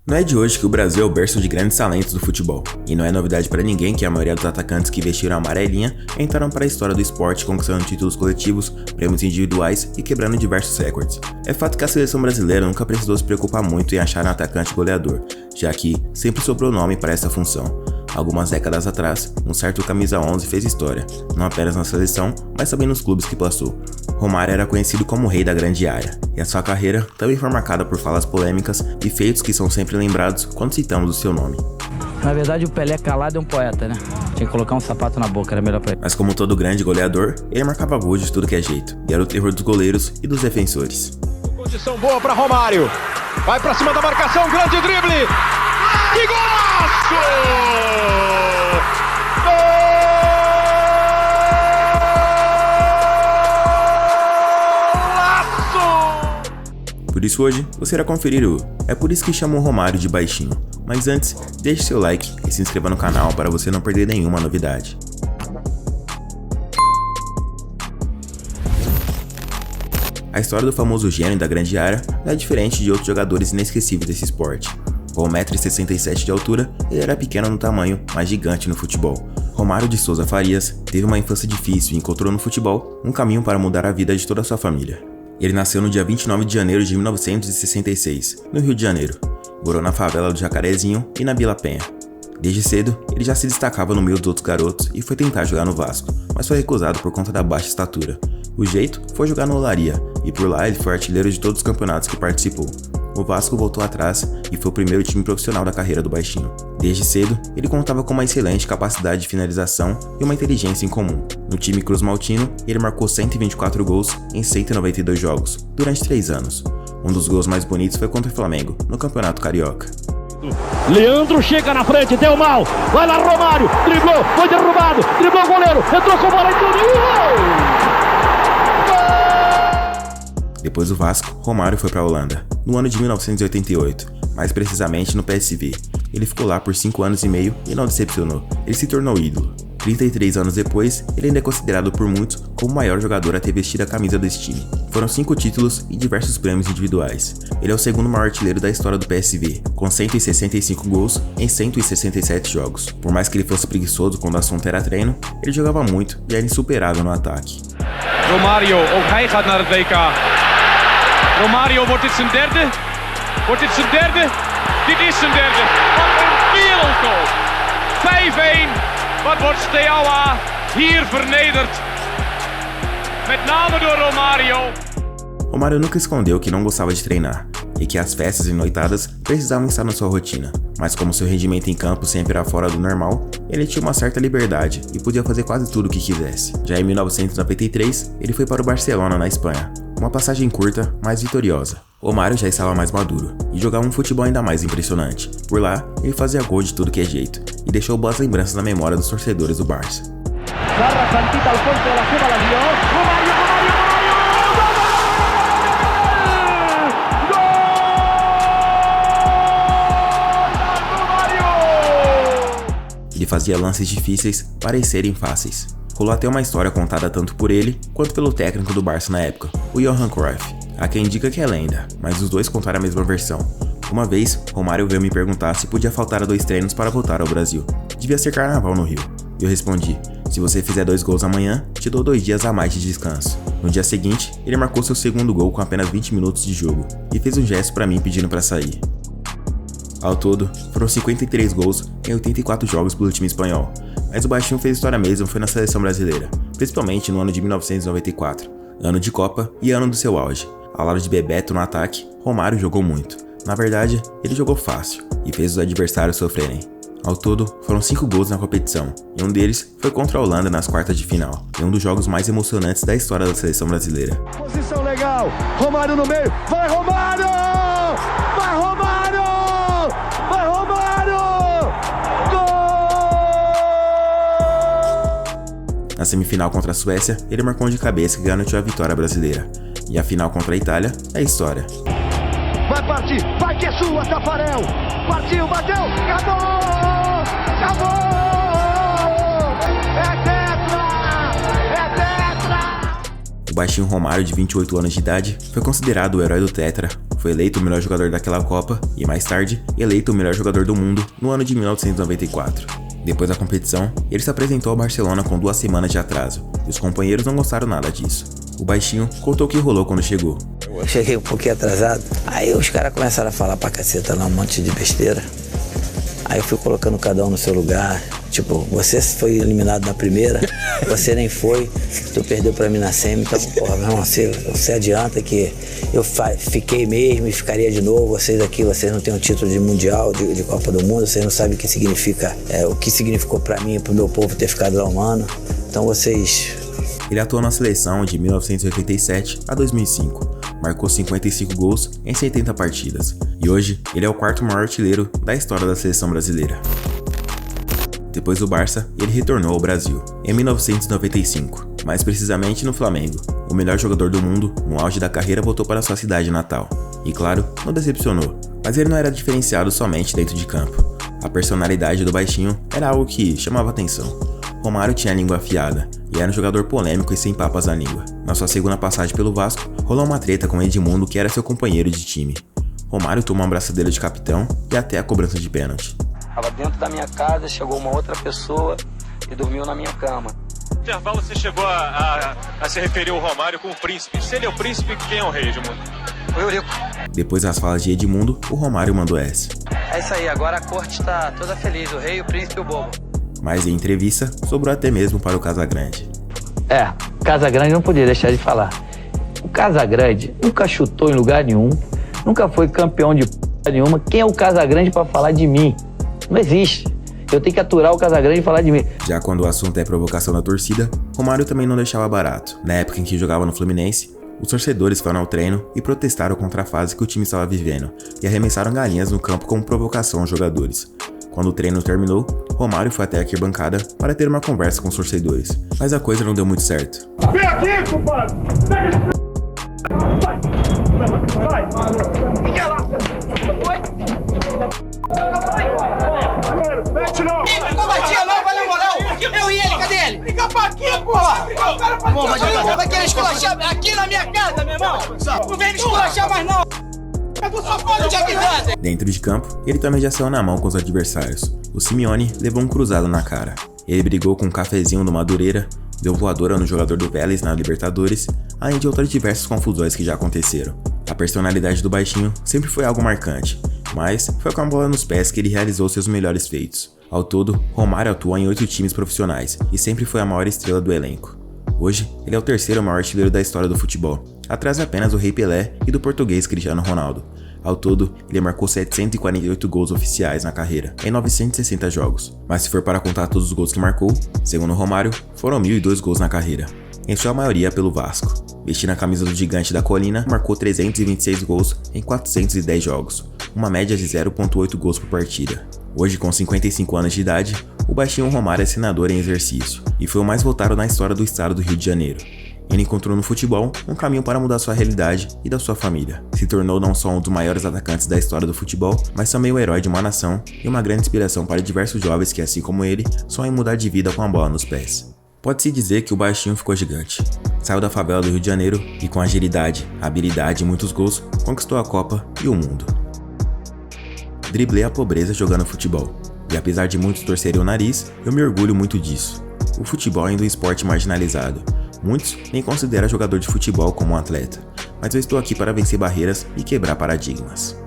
Não é de hoje que o Brasil é o berço de grandes talentos do futebol, e não é novidade para ninguém que a maioria dos atacantes que vestiram a amarelinha entraram para a história do esporte conquistando títulos coletivos, prêmios individuais e quebrando diversos recordes. É fato que a seleção brasileira nunca precisou se preocupar muito em achar um atacante goleador, já que sempre sobrou nome para essa função. Algumas décadas atrás, um certo camisa 11 fez história, não apenas na seleção, mas também nos clubes que passou. Romário era conhecido como o rei da grande área, e a sua carreira também foi marcada por falas polêmicas e feitos que são sempre lembrados quando citamos o seu nome. Na verdade, o Pelé calado é um poeta, né? Tinha que colocar um sapato na boca, era melhor pra ele. Mas como todo grande goleador, ele marcava gol de tudo que é jeito, e era o terror dos goleiros e dos defensores. Condição boa para Romário, vai pra cima da marcação, grande drible, que golaço! Por isso hoje, você irá conferir o É por isso que chamam o Romário de baixinho. Mas antes, deixe seu like e se inscreva no canal para você não perder nenhuma novidade. A história do famoso gênio da grande área não é diferente de outros jogadores inesquecíveis desse esporte. Com 1,67 m de altura, ele era pequeno no tamanho, mas gigante no futebol. Romário de Souza Farias teve uma infância difícil e encontrou no futebol um caminho para mudar a vida de toda a sua família. Ele nasceu no dia 29 de janeiro de 1966, no Rio de Janeiro. Morou na favela do Jacarezinho e na Vila Penha. Desde cedo, ele já se destacava no meio dos outros garotos e foi tentar jogar no Vasco, mas foi recusado por conta da baixa estatura. O jeito foi jogar no Olaria, e por lá ele foi artilheiro de todos os campeonatos que participou. O Vasco voltou atrás e foi o primeiro time profissional da carreira do baixinho. Desde cedo, ele contava com uma excelente capacidade de finalização e uma inteligência incomum. No time Cruz Maltino, ele marcou 124 gols em 192 jogos, durante 3 anos. Um dos gols mais bonitos foi contra o Flamengo, no Campeonato Carioca. Leandro chega na frente, deu mal, vai lá Romário, driblou, foi derrubado, driblou o goleiro, entrou com a bola e tudo. Depois do Vasco, Romário foi para a Holanda, no ano de 1988, mais precisamente no PSV. Ele ficou lá por 5 anos e meio e não decepcionou, ele se tornou ídolo. 33 anos depois, ele ainda é considerado por muitos como o maior jogador a ter vestido a camisa desse time. Foram 5 títulos e diversos prêmios individuais. Ele é o segundo maior artilheiro da história do PSV, com 165 gols em 167 jogos. Por mais que ele fosse preguiçoso quando o assunto era treino, ele jogava muito e era insuperável no ataque. Romário, ook hij gaat naar het WK. Romário, wordt dit zijn derde? Wordt dit zijn derde? Dit is zijn derde. Wat een wereldgoal. 5-1. Wat wordt Steaua hier vernederd. Met name door Romário. Romário nunca escondeu que não gostava de treinar e que as festas e noitadas precisavam estar na sua rotina. Mas como seu rendimento em campo sempre era fora do normal, ele tinha uma certa liberdade e podia fazer quase tudo o que quisesse. Já em 1993, ele foi para o Barcelona, na Espanha. Uma passagem curta, mas vitoriosa. Romário já estava mais maduro e jogava um futebol ainda mais impressionante. Por lá, ele fazia gol de tudo que é jeito e deixou boas lembranças na memória dos torcedores do Barça. Ele fazia lances difíceis parecerem fáceis. Rolou até uma história contada tanto por ele quanto pelo técnico do Barça na época, o Johan Cruyff. Há quem diga que é lenda, mas os dois contaram a mesma versão. Uma vez, Romário veio me perguntar se podia faltar a 2 treinos para voltar ao Brasil. Devia ser carnaval no Rio. Eu respondi: se você fizer 2 gols amanhã, te dou 2 dias a mais de descanso. No dia seguinte, ele marcou seu segundo gol com apenas 20 minutos de jogo e fez um gesto para mim pedindo para sair. Ao todo, foram 53 gols em 84 jogos pelo time espanhol, mas o baixinho fez história mesmo foi na seleção brasileira, principalmente no ano de 1994, ano de Copa e ano do seu auge. Ao lado de Bebeto no ataque, Romário jogou muito. Na verdade, ele jogou fácil e fez os adversários sofrerem. Ao todo, foram 5 gols na competição, e um deles foi contra a Holanda nas quartas de final, em um dos jogos mais emocionantes da história da seleção brasileira. Posição legal, Romário no meio, vai Romário! Vai Romário! Vai Romário! Gol! Na semifinal contra a Suécia, ele marcou um de cabeça que garantiu a vitória brasileira. E a final contra a Itália é história. Vai partir, vai que é sua, Tafarel! Partiu, bateu, acabou! Acabou! É tetra! É tetra! O baixinho Romário, de 28 anos de idade, foi considerado o herói do Tetra, foi eleito o melhor jogador daquela Copa e, mais tarde, eleito o melhor jogador do mundo no ano de 1994. Depois da competição, ele se apresentou ao Barcelona com 2 semanas de atraso, e os companheiros não gostaram nada disso. O baixinho contou o que rolou quando chegou. Eu cheguei um pouquinho atrasado, aí os caras começaram a falar pra caceta lá, um monte de besteira. Aí eu fui colocando cada um no seu lugar, tipo, você foi eliminado na primeira, você nem foi, tu perdeu pra mim na semi, então, porra, meu irmão, você adianta que eu fiquei mesmo e ficaria de novo, vocês aqui, vocês não têm um título de mundial, de Copa do Mundo, vocês não sabem o que significa, o que significou pra mim e pro meu povo ter ficado lá um ano, então vocês... Ele atuou na seleção de 1987 a 2005, marcou 55 gols em 70 partidas, e hoje ele é o 4º maior artilheiro da história da seleção brasileira. Depois do Barça, ele retornou ao Brasil, em 1995, mais precisamente no Flamengo. O melhor jogador do mundo, no auge da carreira, voltou para sua cidade natal. E claro, não decepcionou, mas ele não era diferenciado somente dentro de campo. A personalidade do baixinho era algo que chamava atenção. Romário tinha a língua afiada, e era um jogador polêmico e sem papas na língua. Na sua segunda passagem pelo Vasco, rolou uma treta com Edmundo, que era seu companheiro de time. Romário tomou uma abraçadeira de capitão e até a cobrança de pênalti. Tava dentro da minha casa, chegou uma outra pessoa e dormiu na minha cama. No intervalo você chegou a se referir ao Romário como príncipe. Se ele é o príncipe, quem é o rei, Edmundo? O Eurico. Depois das falas de Edmundo, o Romário mandou essa. É isso aí, agora a corte tá toda feliz, o rei, o príncipe e o bobo. Mas em entrevista, sobrou até mesmo para o Casagrande. Casagrande não podia deixar de falar. O Casagrande nunca chutou em lugar nenhum, nunca foi campeão de p*** nenhuma. Quem é o Casagrande para falar de mim? Não existe. Eu tenho que aturar o Casagrande e falar de mim. Já quando o assunto é provocação da torcida, Romário também não deixava barato. Na época em que jogava no Fluminense, os torcedores foram ao treino e protestaram contra a fase que o time estava vivendo e arremessaram galinhas no campo como provocação aos jogadores. Quando o treino terminou, Romário foi até a arquibancada para ter uma conversa com os torcedores, mas a coisa não deu muito certo. Vem aqui, compadre! Vai! Fica lá! Mete não! Não batia não, vai na moral! Eu e ele, cadê ele? Fica pra quê, porra? Vai querer esculachar aqui na minha casa, meu irmão? Não vem me esculachar mais não! Eu só falo de avisar! Dentro de campo, ele também já saiu na mão com os adversários. O Simeone levou um cruzado na cara. Ele brigou com um cafezinho no Madureira, deu voadora no jogador do Vélez na Libertadores, além de outras diversas confusões que já aconteceram. A personalidade do baixinho sempre foi algo marcante, mas foi com a bola nos pés que ele realizou seus melhores feitos. Ao todo, Romário atuou em 8 times profissionais e sempre foi a maior estrela do elenco. Hoje, ele é o 3º maior artilheiro da história do futebol, atrás apenas do Rei Pelé e do português Cristiano Ronaldo. Ao todo, ele marcou 748 gols oficiais na carreira, em 960 jogos. Mas se for para contar todos os gols que marcou, segundo Romário, foram 1.002 gols na carreira, em sua maioria pelo Vasco. Vestindo a camisa do Gigante da Colina, marcou 326 gols em 410 jogos, uma média de 0,8 gols por partida. Hoje, com 55 anos de idade, o baixinho Romário é senador em exercício, e foi o mais votado na história do estado do Rio de Janeiro. Ele encontrou no futebol um caminho para mudar sua realidade e da sua família. Se tornou não só um dos maiores atacantes da história do futebol, mas também o herói de uma nação e uma grande inspiração para diversos jovens que, assim como ele, sonham em mudar de vida com a bola nos pés. Pode-se dizer que o baixinho ficou gigante. Saiu da favela do Rio de Janeiro e com agilidade, habilidade e muitos gols, conquistou a Copa e o mundo. Driblei a pobreza jogando futebol. E apesar de muitos torcerem o nariz, eu me orgulho muito disso. O futebol é ainda um esporte marginalizado. Muitos nem consideram jogador de futebol como um atleta, mas eu estou aqui para vencer barreiras e quebrar paradigmas.